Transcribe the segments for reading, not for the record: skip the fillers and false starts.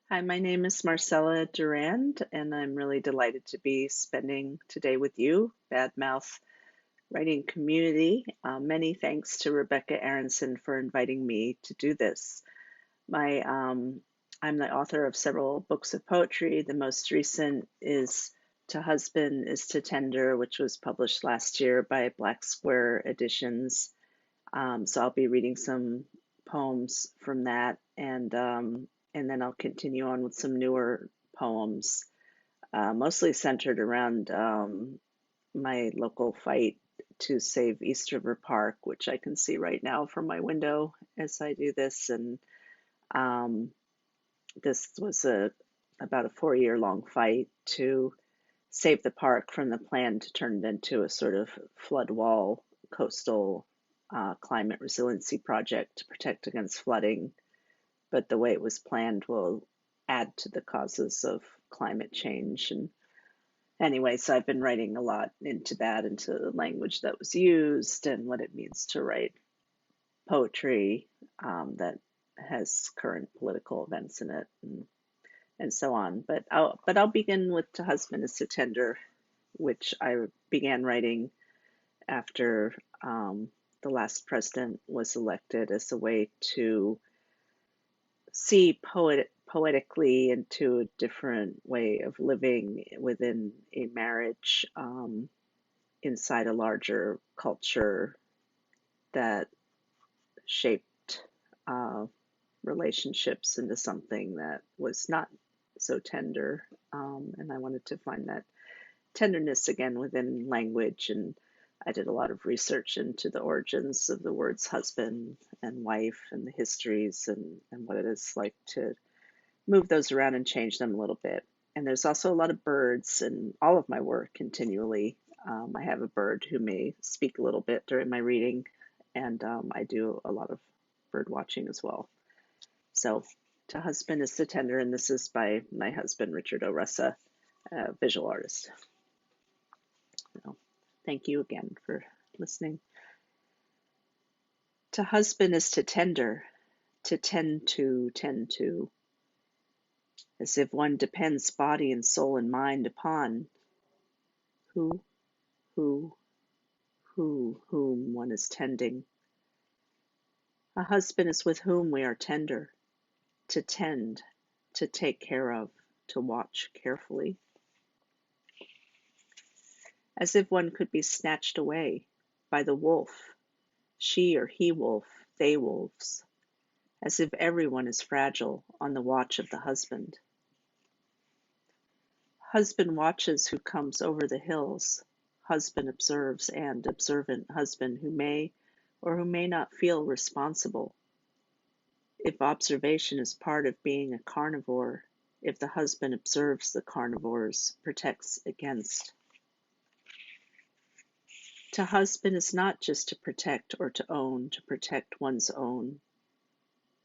Hi, my name is Marcella Durand, and I'm really delighted to be spending today with you, Badmouth Writing Community. Many thanks to Rebecca Aronson for inviting me to do this. My, I'm the author of several books of poetry. The most recent is To Husband is to Tender, which was published last year by Black Square Editions. So I'll be reading some poems from that, and then I'll continue on with some newer poems, mostly centered around my local fight to save East River Park, which I can see right now from my window as I do this. And um, this was about a 4 year long fight to save the park from the plan to turn it into a sort of flood wall coastal climate resiliency project to protect against flooding. But the way it was planned will add to the causes of climate change. And anyway, so I've been writing a lot into that, into the language that was used and what it means to write poetry that has current political events in it, and so on. But I'll begin with To Husband is to Tender, which I began writing after the last president was elected as a way to see poetically into a different way of living within a marriage, inside a larger culture that shaped uh, relationships into something that was not so tender. And I wanted to find that tenderness again within language. And I did a lot of research into the origins of the words husband and wife and the histories, and what it is like to move those around and change them a little bit. And there's also a lot of birds in all of my work continually. I have a bird who may speak a little bit during my reading, and I do a lot of bird watching as well. So, To Husband is to Tender, and this is by my husband, Richard Oressa, a visual artist. So, thank you again for listening. To husband is to tender, to tend to, as if one depends body and soul and mind upon who, who, whom one is tending. A husband is with whom we are tender, to tend, to take care of, to watch carefully. As if one could be snatched away by the wolf, she or he wolf, they wolves, as if everyone is fragile on the watch of the husband. Husband watches who comes over the hills. Husband observes, and observant husband who may or who may not feel responsible. If observation is part of being a carnivore, if the husband observes the carnivores, protects against. To husband is not just to protect or to own, to protect one's own.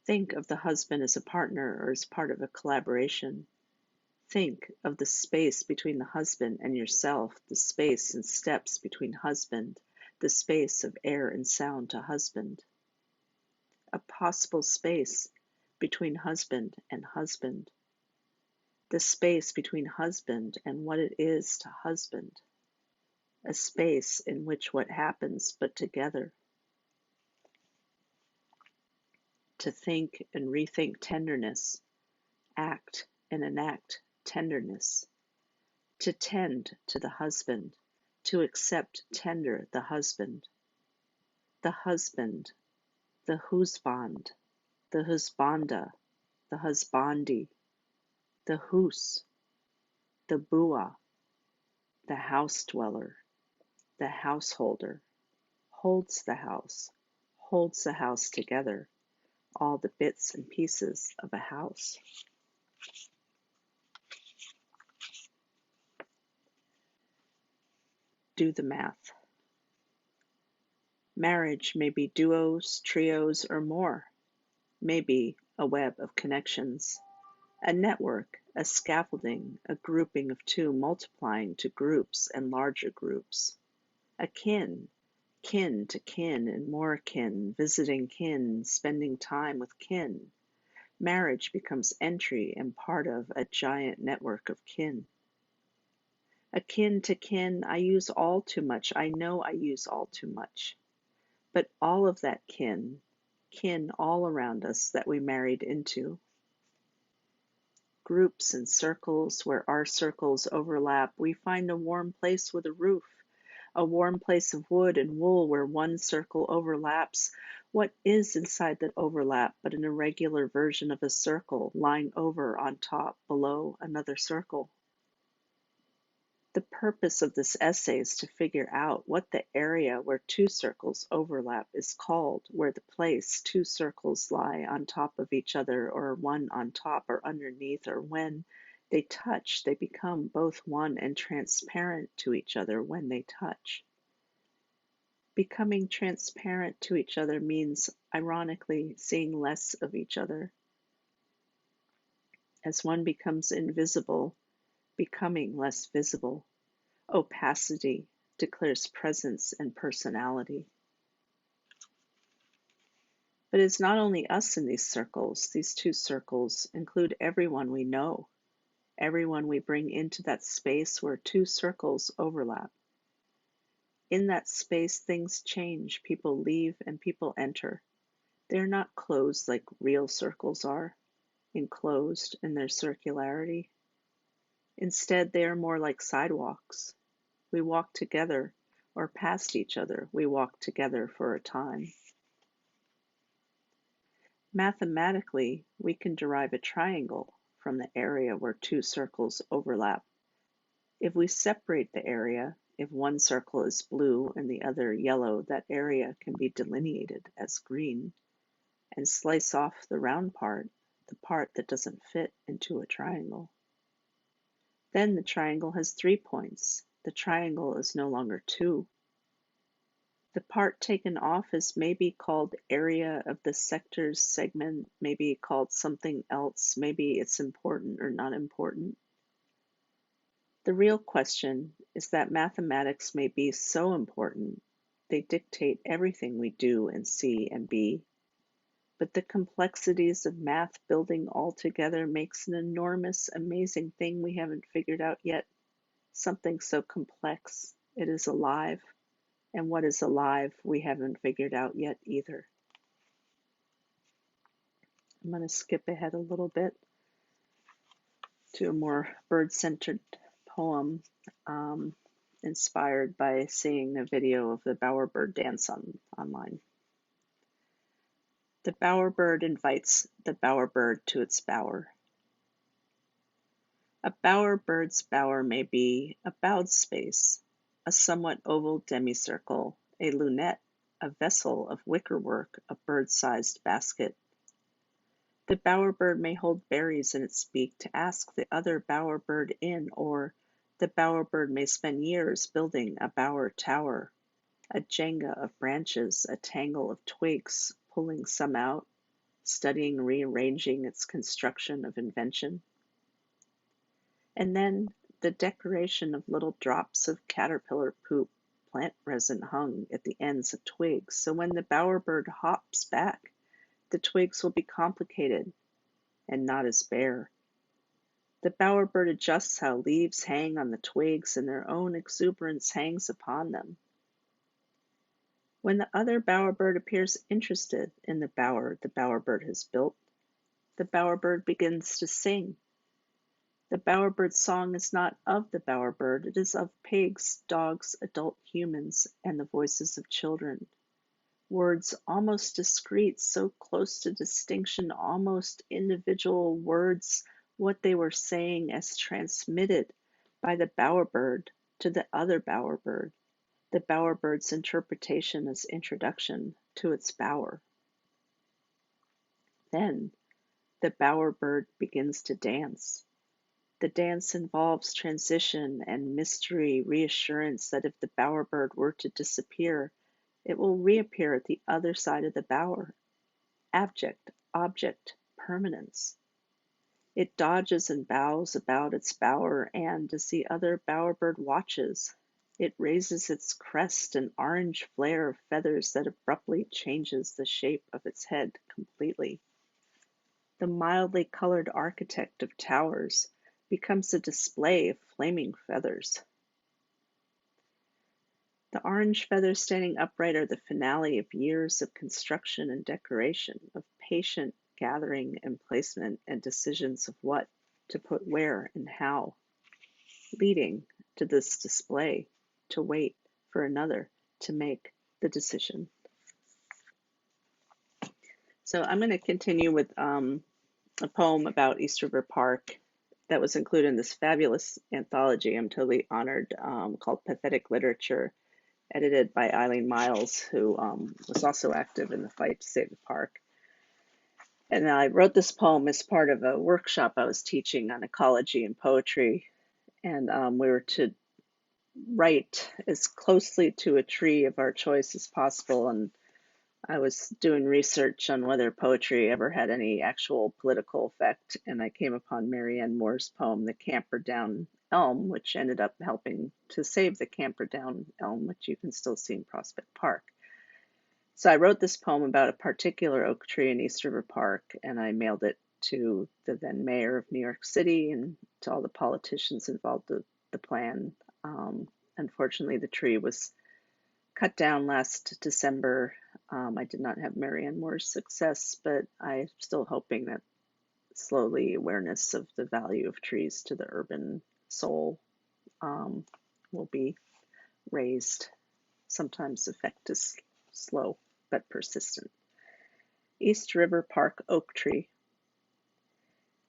Think of the husband as a partner or as part of a collaboration. Think of the space between the husband and yourself, the space and steps between husband, the space of air and sound to husband. A possible space between husband and husband. The space between husband and what it is to husband. A space in which what happens but together. To think and rethink tenderness, act and enact tenderness. To tend to the husband, to accept tender the husband, the husband, the husbanda, the husbandi, the hus, the bua, the house dweller, the householder, holds the house together, all the bits and pieces of a house. Do the math. Marriage may be duos, trios, or more, may be a web of connections, a network, a scaffolding, a grouping of two multiplying to groups and larger groups, a kin to kin and more kin, visiting kin, spending time with kin, Marriage becomes entry and part of a giant network of kin. Akin to kin, I use all too much. I know I use all too much. But all of that kin all around us that we married into. Groups and circles where our circles overlap, we find a warm place with a roof, a warm place of wood and wool where one circle overlaps. What is inside that overlap but an irregular version of a circle lying over, on top, below another circle? The purpose of this essay is to figure out what the area where two circles overlap is called, where the place two circles lie on top of each other, or one on top or underneath, or when they touch, they become both one and transparent to each other when they touch. Becoming transparent to each other means, ironically, seeing less of each other. As one becomes invisible, becoming less visible. Opacity declares presence and personality. But it's not only us in these circles. These two circles include everyone we know, everyone we bring into that space where two circles overlap. In that space, things change. People leave and people enter. They're not closed like real circles are, enclosed in their circularity. Instead, they are more like sidewalks. We walk together or past each other. We walk together for a time. Mathematically, we can derive a triangle from the area where two circles overlap. If we separate the area, if one circle is blue and the other yellow, that area can be delineated as green, and slice off the round part, the part that doesn't fit into a triangle. Then the triangle has 3 points. The triangle is no longer 2. The part taken off is maybe called area of the sector's segment, maybe called something else, maybe it's important or not important. The real question is that mathematics may be so important, they dictate everything we do and see and be. But the complexities of math building all together makes an enormous, amazing thing we haven't figured out yet. Something so complex, it is alive. And what is alive, we haven't figured out yet either. I'm going to skip ahead a little bit to a more bird-centered poem inspired by seeing a video of the bowerbird dance online. The bowerbird invites the bowerbird to its bower. A bowerbird's bower may be a bowed space, a somewhat oval semicircle, a lunette, a vessel of wickerwork, a bird-sized basket. The bowerbird may hold berries in its beak to ask the other bowerbird in, or the bowerbird may spend years building a bower tower, a Jenga of branches, a tangle of twigs, pulling some out, studying, rearranging its construction of invention. And then the decoration of little drops of caterpillar poop, plant resin hung at the ends of twigs, so when the bowerbird hops back, the twigs will be complicated and not as bare. The bowerbird adjusts how leaves hang on the twigs, and their own exuberance hangs upon them. When the other bowerbird appears interested in the bower the bowerbird has built, the bowerbird begins to sing. The bowerbird's song is not of the bowerbird, it is of pigs, dogs, adult humans, and the voices of children. Words almost discrete, so close to distinction, almost individual words, what they were saying as transmitted by the bowerbird to the other bowerbird, the bowerbird's interpretation as introduction to its bower. Then the bowerbird begins to dance. The dance involves transition and mystery, reassurance that if the bowerbird were to disappear, it will reappear at the other side of the bower. Abject, object, permanence. It dodges and bows about its bower, and as the other bowerbird watches, it raises its crest, an orange flare of feathers that abruptly changes the shape of its head completely. The mildly colored architect of towers becomes a display of flaming feathers. The orange feathers standing upright are the finale of years of construction and decoration, of patient gathering and placement and decisions of what to put where and how, leading to this display, to wait for another to make the decision. So I'm going to continue with a poem about East River Park that was included in this fabulous anthology I'm totally honored, called Pathetic Literature, edited by Eileen Miles, who was also active in the fight to save the park. And I wrote this poem as part of a workshop I was teaching on ecology and poetry. And we were to write as closely to a tree of our choice as possible. And I was doing research on whether poetry ever had any actual political effect, and I came upon Marianne Moore's poem, The Camperdown Elm, which ended up helping to save the Camperdown Elm, which you can still see in Prospect Park. So I wrote this poem about a particular oak tree in East River Park, and I mailed it to the then mayor of New York City and to all the politicians involved with the plan. Unfortunately, the tree was cut down last December. I did not have Marianne Moore's success, but I'm still hoping that slowly awareness of the value of trees to the urban soul will be raised. Sometimes effect is slow but persistent. East River Park Oak Tree.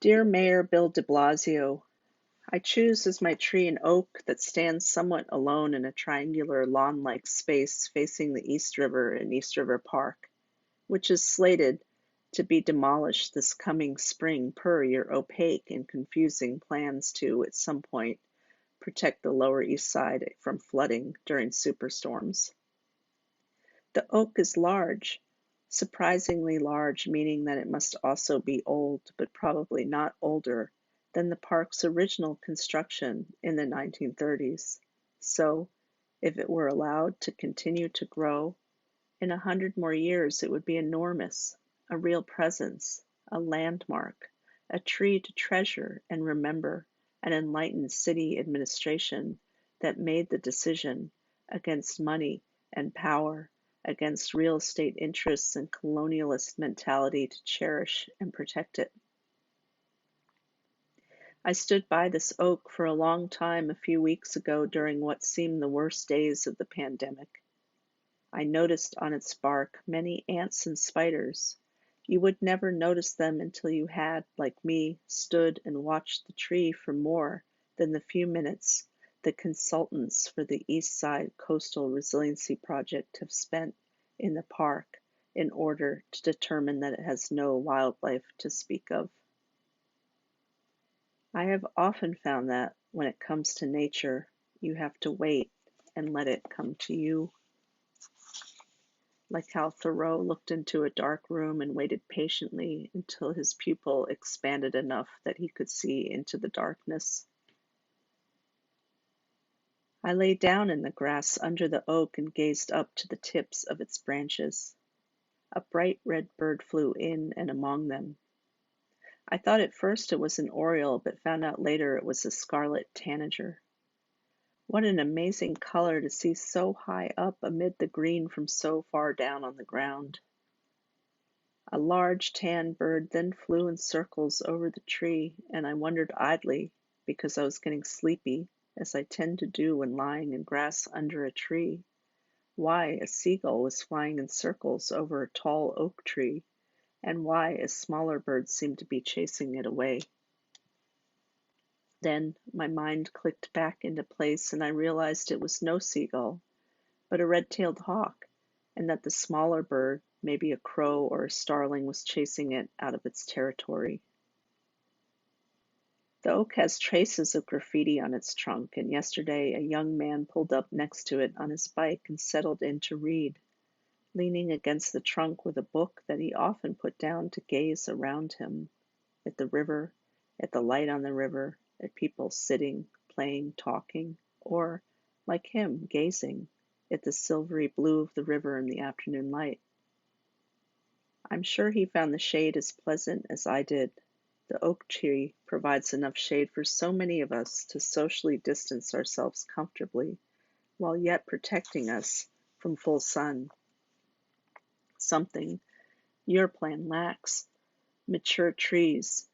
Dear Mayor Bill de Blasio, I choose as my tree an oak that stands somewhat alone in a triangular lawn-like space facing the East River in East River Park, which is slated to be demolished this coming spring per your opaque and confusing plans to, at some point, protect the Lower East Side from flooding during superstorms. The oak is large, surprisingly large, meaning that it must also be old, but probably not older than the park's original construction in the 1930s. So, if it were allowed to continue to grow, in 100 more years it would be enormous, a real presence, a landmark, a tree to treasure and remember an enlightened city administration that made the decision against money and power, against real estate interests and colonialist mentality to cherish and protect it. I stood by this oak for a long time a few weeks ago during what seemed the worst days of the pandemic. I noticed on its bark many ants and spiders. You would never notice them until you had, like me, stood and watched the tree for more than the few minutes the consultants for the East Side Coastal Resiliency Project have spent in the park in order to determine that it has no wildlife to speak of. I have often found that when it comes to nature, you have to wait and let it come to you. Like how Thoreau looked into a dark room and waited patiently until his pupil expanded enough that he could see into the darkness. I lay down in the grass under the oak and gazed up to the tips of its branches. A bright red bird flew in and among them. I thought at first it was an oriole, but found out later it was a scarlet tanager. What an amazing color to see so high up amid the green from so far down on the ground. A large tan bird then flew in circles over the tree, and I wondered idly, because I was getting sleepy, as I tend to do when lying in grass under a tree, why a seagull was flying in circles over a tall oak tree, and why a smaller bird seemed to be chasing it away. Then my mind clicked back into place and I realized it was no seagull, but a red-tailed hawk, and that the smaller bird, maybe a crow or a starling, was chasing it out of its territory. The oak has traces of graffiti on its trunk, and yesterday a young man pulled up next to it on his bike and settled in to read, leaning against the trunk with a book that he often put down to gaze around him, at the river, at the light on the river, at people sitting, playing, talking, or, like him, gazing at the silvery blue of the river in the afternoon light. I'm sure he found the shade as pleasant as I did. The oak tree provides enough shade for so many of us to socially distance ourselves comfortably, while yet protecting us from full sun. Something your plan lacks: mature trees.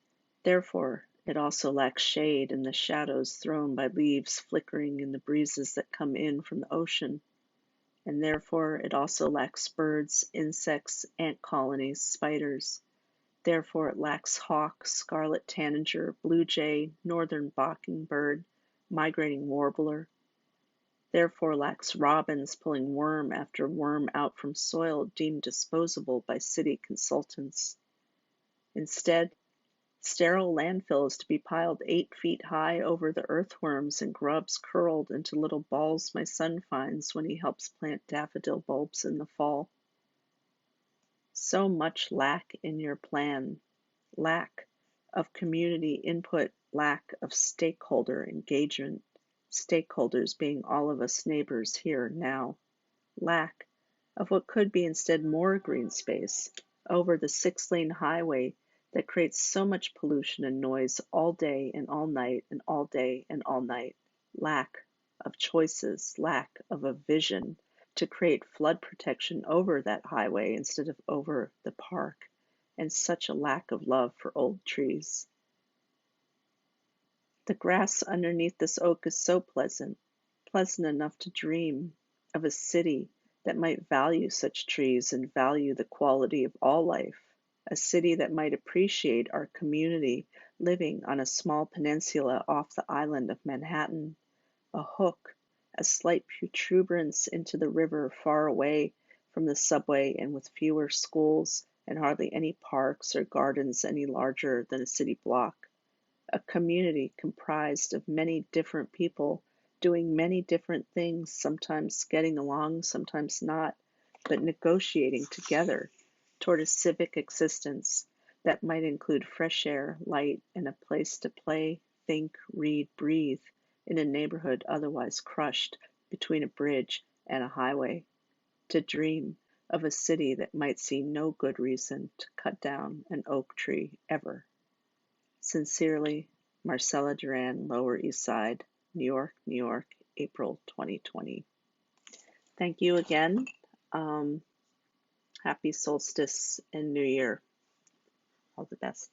Therefore, it also lacks shade and the shadows thrown by leaves flickering in the breezes that come in from the ocean. And therefore, it also lacks birds, insects, ant colonies, spiders. Therefore, it lacks hawk, scarlet tanager, blue jay, northern mockingbird, migrating warbler. Therefore, lacks robins pulling worm after worm out from soil deemed disposable by city consultants. Instead, sterile landfill is to be piled 8 feet high over the earthworms and grubs curled into little balls my son finds when he helps plant daffodil bulbs in the fall. So much lack in your plan. Lack of community input, lack of stakeholder engagement, stakeholders being all of us neighbors here now. Lack of what could be instead more green space over the 6-lane highway that creates so much pollution and noise all day and all night and all day and all night. Lack of choices, lack of a vision to create flood protection over that highway instead of over the park, and such a lack of love for old trees. The grass underneath this oak is so pleasant, pleasant enough to dream of a city that might value such trees and value the quality of all life, a city that might appreciate our community living on a small peninsula off the island of Manhattan, a hook, a slight protuberance into the river far away from the subway and with fewer schools and hardly any parks or gardens any larger than a city block. A community comprised of many different people doing many different things, sometimes getting along, sometimes not, but negotiating together toward a civic existence that might include fresh air, light, and a place to play, think, read, breathe in a neighborhood otherwise crushed between a bridge and a highway. To dream of a city that might see no good reason to cut down an oak tree ever. Sincerely, Marcella Durand, Lower East Side, New York, New York, April 2020. Thank you again. Happy solstice and New Year. All the best.